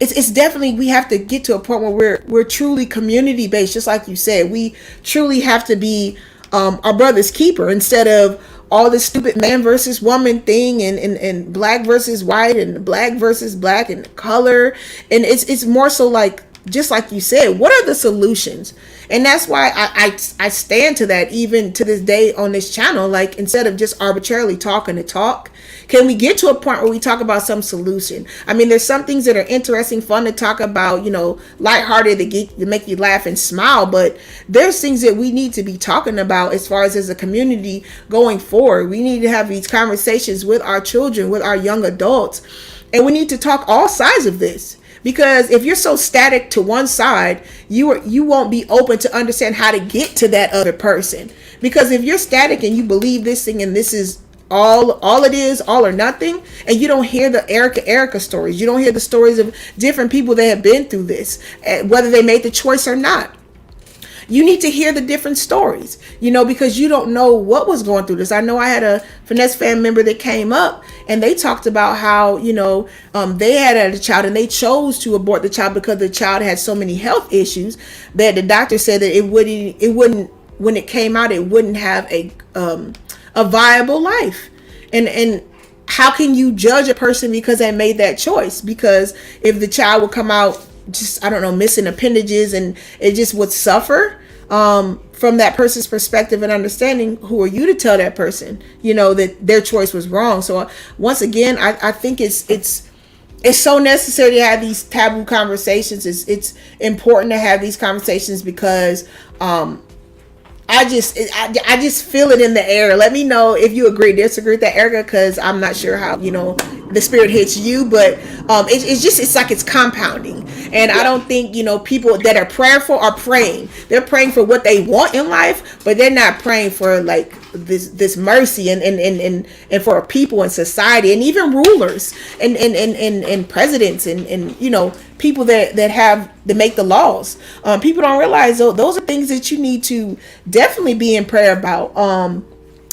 it's definitely, we have to get to a point where we're truly community based, just like you said. We truly have to be our brother's keeper, instead of all this stupid man versus woman thing, and black versus white, and black versus black, and color. And it's more so like, just like you said, what are the solutions? And that's why I stand to that, even to this day on this channel. Like, instead of just arbitrarily talking to talk, can we get to a point where we talk about some solution? I mean, there's some things that are interesting, fun to talk about, lighthearted, to make you laugh and smile. But there's things that we need to be talking about as far as a community going forward. We need to have these conversations with our children, with our young adults. And we need to talk all sides of this. Because if you're so static to one side, you won't be open to understand how to get to that other person. Because if you're static and you believe this thing and this is all it is, all or nothing, and you don't hear the Erica stories, you don't hear the stories of different people that have been through this, whether they made the choice or not. You need to hear the different stories, because you don't know what was going through this. I know I had a Finesse fan member that came up, and they talked about how, they had a child and they chose to abort the child because the child had so many health issues that the doctor said that it wouldn't, when it came out, it wouldn't have a viable life. And how can you judge a person because they made that choice? Because if the child would come out just, I don't know, missing appendages, and it just would suffer, from that person's perspective and understanding, who are you to tell that person, that their choice was wrong? So once again, I think it's so necessary to have these taboo conversations. It's important to have these conversations because I just feel it in the air. Let me know if you agree, disagree with that, Erica, because I'm not sure how the spirit hits you, but it's like it's compounding. And I don't think people that are prayerful are praying. They're praying for what they want in life, but they're not praying for like this mercy and for people in society, and even rulers and presidents and people that make the laws. People don't realize those are things that you need to definitely be in prayer about.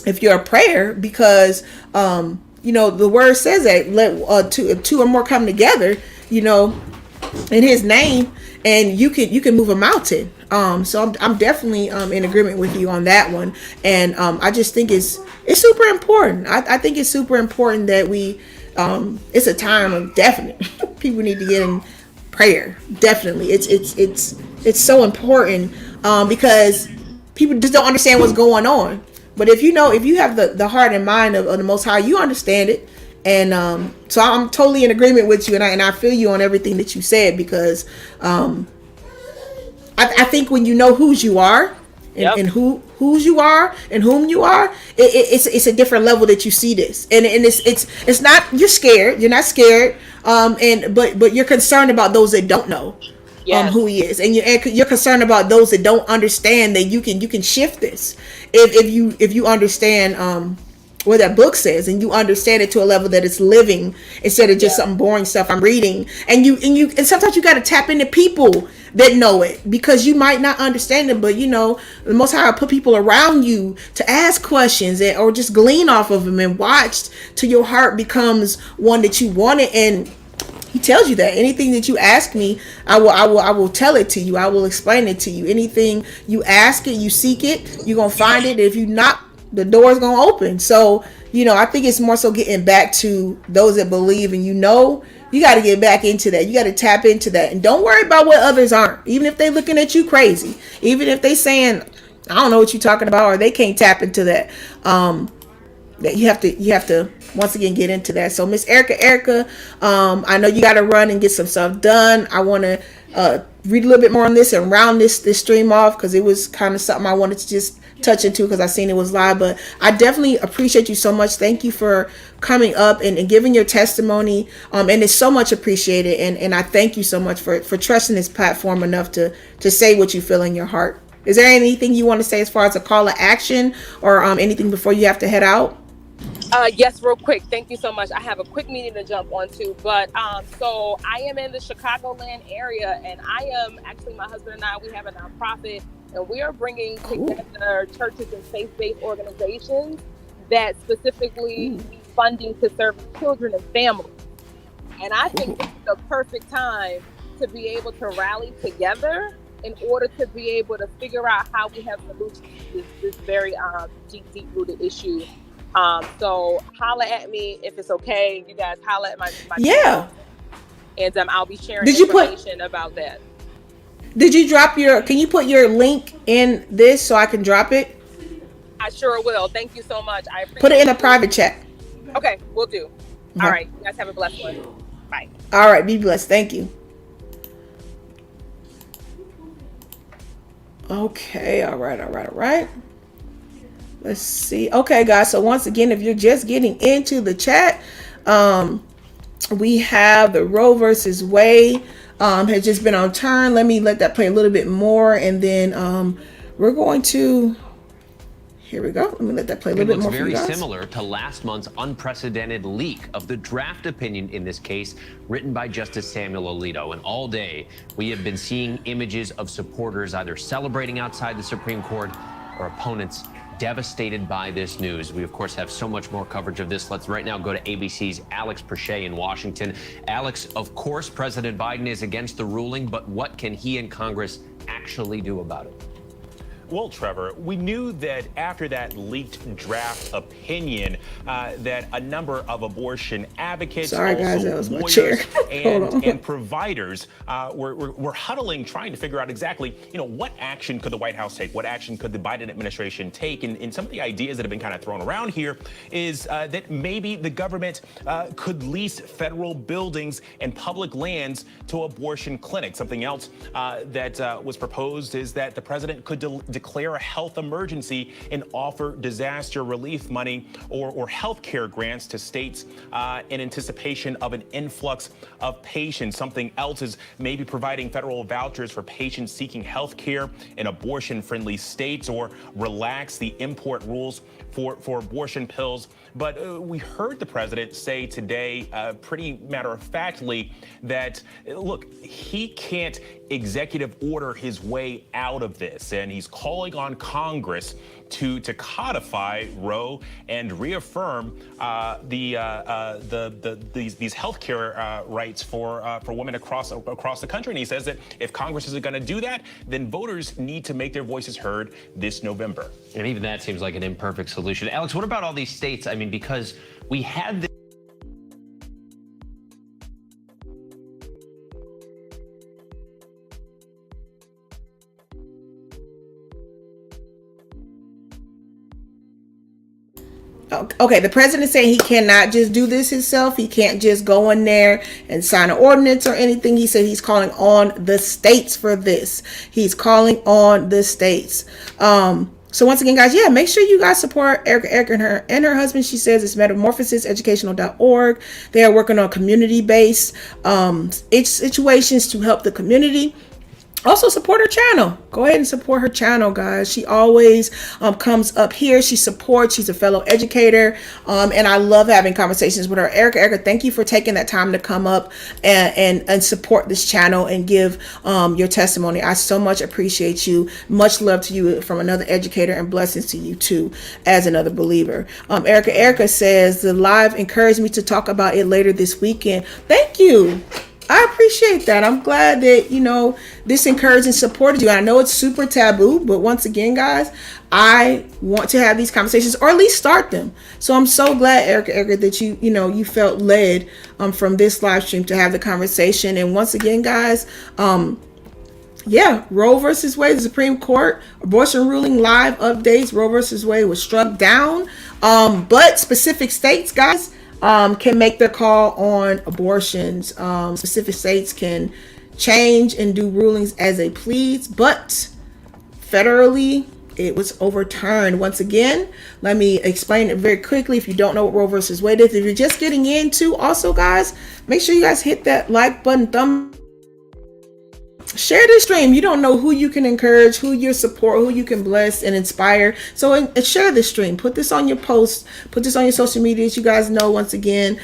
If you're a prayer, because the word says that let two or more come together, in His name, and you can move a mountain. So I'm definitely in agreement with you on that one, and I just think it's super important. I think it's super important that we it's a time of definite people need to get in prayer. Definitely, it's so important because people just don't understand what's going on. But if you have the heart and mind of the Most High, you understand it. And so I'm totally in agreement with you, and I feel you on everything that you said, because I think when you know whose you are and whose you are and whom you are, it's a different level that you see this, and it's not, you're scared, you're not scared, but you're concerned about those that don't know who He is, and you're concerned about those that don't understand that you can shift this if you understand what that book says, and you understand it to a level that it's living instead of just something boring stuff I'm reading. And sometimes you got to tap into people that know it, because you might not understand it, but the Most High will put people around you to ask questions or just glean off of them and watch till your heart becomes one that you want it. And He tells you that anything that you ask me, I will tell it to you. I will explain it to you. Anything you ask it, you seek it, you're gonna find it. If you knock, the door is gonna open. So I think it's more so getting back to those that believe, and you got to get back into that. You got to tap into that, and don't worry about what others aren't. Even if they looking at you crazy, even if they saying, I don't know what you're talking about, or they can't tap into that. That you have to once again get into that. So Miss Erica, I know you got to run and get some stuff done. I want to read a little bit more on this and round this stream off, because it was kind of something I wanted to just touch into, because I seen it was live. But I definitely appreciate you so much. Thank you for coming up and giving your testimony, and it's so much appreciated, and I thank you so much for trusting this platform enough to say what you feel in your heart. Is there anything you want to say as far as a call to action, or anything before you have to head out? Yes, real quick. Thank you so much. I have a quick meeting to jump onto, but so I am in the Chicagoland area, and I am actually, my husband and I, we have a nonprofit, and we are bringing together churches and faith-based organizations that specifically need funding to serve children and families. And I think this is the perfect time to be able to rally together in order to be able to figure out how we have solutions to this very deep-rooted issue. So holla at me if it's okay. You guys holla at my yeah. and I'll be sharing Did you information about that. Did you drop can you put your link in this so I can drop it? I sure will. Thank you so much. I appreciate Put it in a private chat. Okay, we'll do. Okay. All right. You guys have a blessed one. Bye. All right. Be blessed. Thank you. Okay. All right. Let's see. Okay, guys. So once again, if you're just getting into the chat, we have the Roe versus Wade has just been on turn. Let me let that play a little bit more, and then we're going to. Here we go. Let me let that play a little bit more for you guys. It looks very similar to last month's unprecedented leak of the draft opinion in this case, written by Justice Samuel Alito. And all day, we have been seeing images of supporters either celebrating outside the Supreme Court or opponents devastated by this news. We, of course, have so much more coverage of this. Let's right now go to ABC's Alex Perche in Washington. Alex, of course, President Biden is against the ruling, but what can he and Congress actually do about it? Well, Trevor, we knew that after that leaked draft opinion that a number of abortion advocates, lawyers, and providers were huddling, trying to figure out exactly, what action could the White House take? What action could the Biden administration take? And some of the ideas that have been kind of thrown around here is that maybe the government could lease federal buildings and public lands to abortion clinics. Something else that was proposed is that the president could declare a health emergency and offer disaster relief money or health care grants to states in anticipation of an influx of patients. Something else is maybe providing federal vouchers for patients seeking health care in abortion-friendly states, or relax the import rules for abortion pills. But we heard the president say today, pretty matter-of-factly, that, look, he can't executive order his way out of this, and he's calling on Congress to codify Roe and reaffirm these health care rights for women across the country. And he says that if Congress isn't going to do that, then voters need to make their voices heard this November. And even that seems like an imperfect solution. Alex, what about all these states? I mean, because we had this. Okay, the president saying he cannot just do this himself. He can't just go in there and sign an ordinance or anything. He said he's calling on the states for this. He's calling on the states. So once again, guys, make sure you guys support Erica and her husband. She says it's metamorphosiseducational.org. They are working on community-based situations to help the community. Also support her channel. Go ahead and support her channel, guys. She always comes up here. She supports. She's a fellow educator. And I love having conversations with her. Erica, thank you for taking that time to come up and support this channel and give your testimony. I so much appreciate you. Much love to you from another educator, and blessings to you too as another believer. Erica says the live encouraged me to talk about it later this weekend. Thank you. I appreciate that. I'm glad that, this encouraged and supported you. I know it's super taboo, but once again, guys, I want to have these conversations, or at least start them. So I'm so glad, Erica, that you felt led from this live stream to have the conversation. And once again, guys, Roe versus Wade, the Supreme Court abortion ruling live updates. Roe versus Wade was struck down, but specific states, guys, can make their call on abortions. Specific states can change and do rulings as they please, but federally it was overturned. Once again, let me explain it very quickly if you don't know what Roe versus Wade is. If you're just getting into, also, guys, make sure you guys hit that like button, share this stream. You don't know who you can encourage, who you support, who you can bless and inspire. So share this stream. Put this on your posts. Put this on your social medias. You guys know, once again,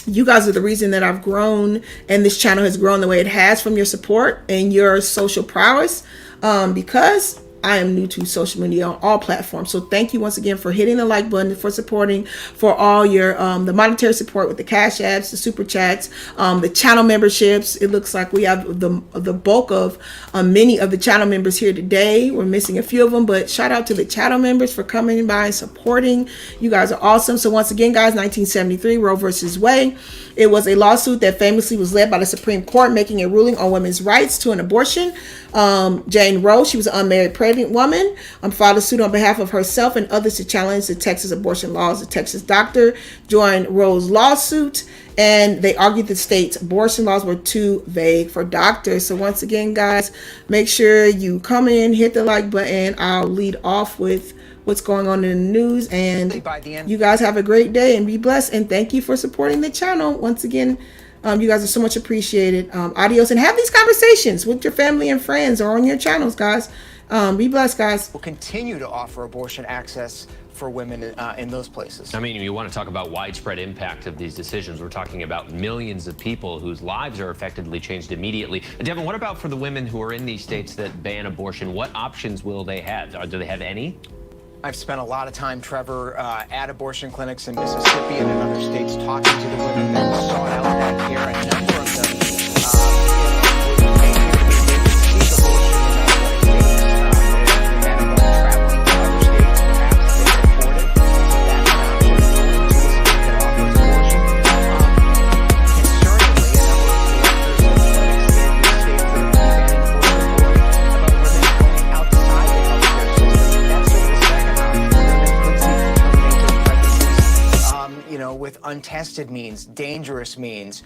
you guys are the reason that I've grown and this channel has grown the way it has, from your support and your social prowess. Because I am new to social media on all platforms. So thank you once again for hitting the like button, for supporting, for all your the monetary support with the cash apps, the super chats, the channel memberships. It looks like we have the bulk of many of the channel members here today. We're missing a few of them, but shout out to the channel members for coming by and supporting. You guys are awesome. So once again, guys, 1973 Roe versus Wade. It was a lawsuit that famously was led by the Supreme Court, making a ruling on women's rights to an abortion. Jane Roe, she was an unmarried pregnant woman, filed a suit on behalf of herself and others to challenge the Texas abortion laws. The Texas doctor joined Roe's lawsuit, and they argued the state's abortion laws were too vague for doctors. So once again, guys, make sure you come in, hit the like button. I'll lead off with what's going on in the news, and you guys have a great day and be blessed, and thank you for supporting the channel. Once again, you guys are so much appreciated. Adios, and have these conversations with your family and friends or on your channels, guys. Be blessed, guys. We'll continue to offer abortion access for women in those places. I mean, you want to talk about widespread impact of these decisions. We're talking about millions of people whose lives are effectively changed immediately. Devin, what about for the women who are in these states that ban abortion? What options will they have? Do they have any? I've spent a lot of time, Trevor, at abortion clinics in Mississippi and in other states talking to the women that sought out that care. A number of them with untested means, dangerous means,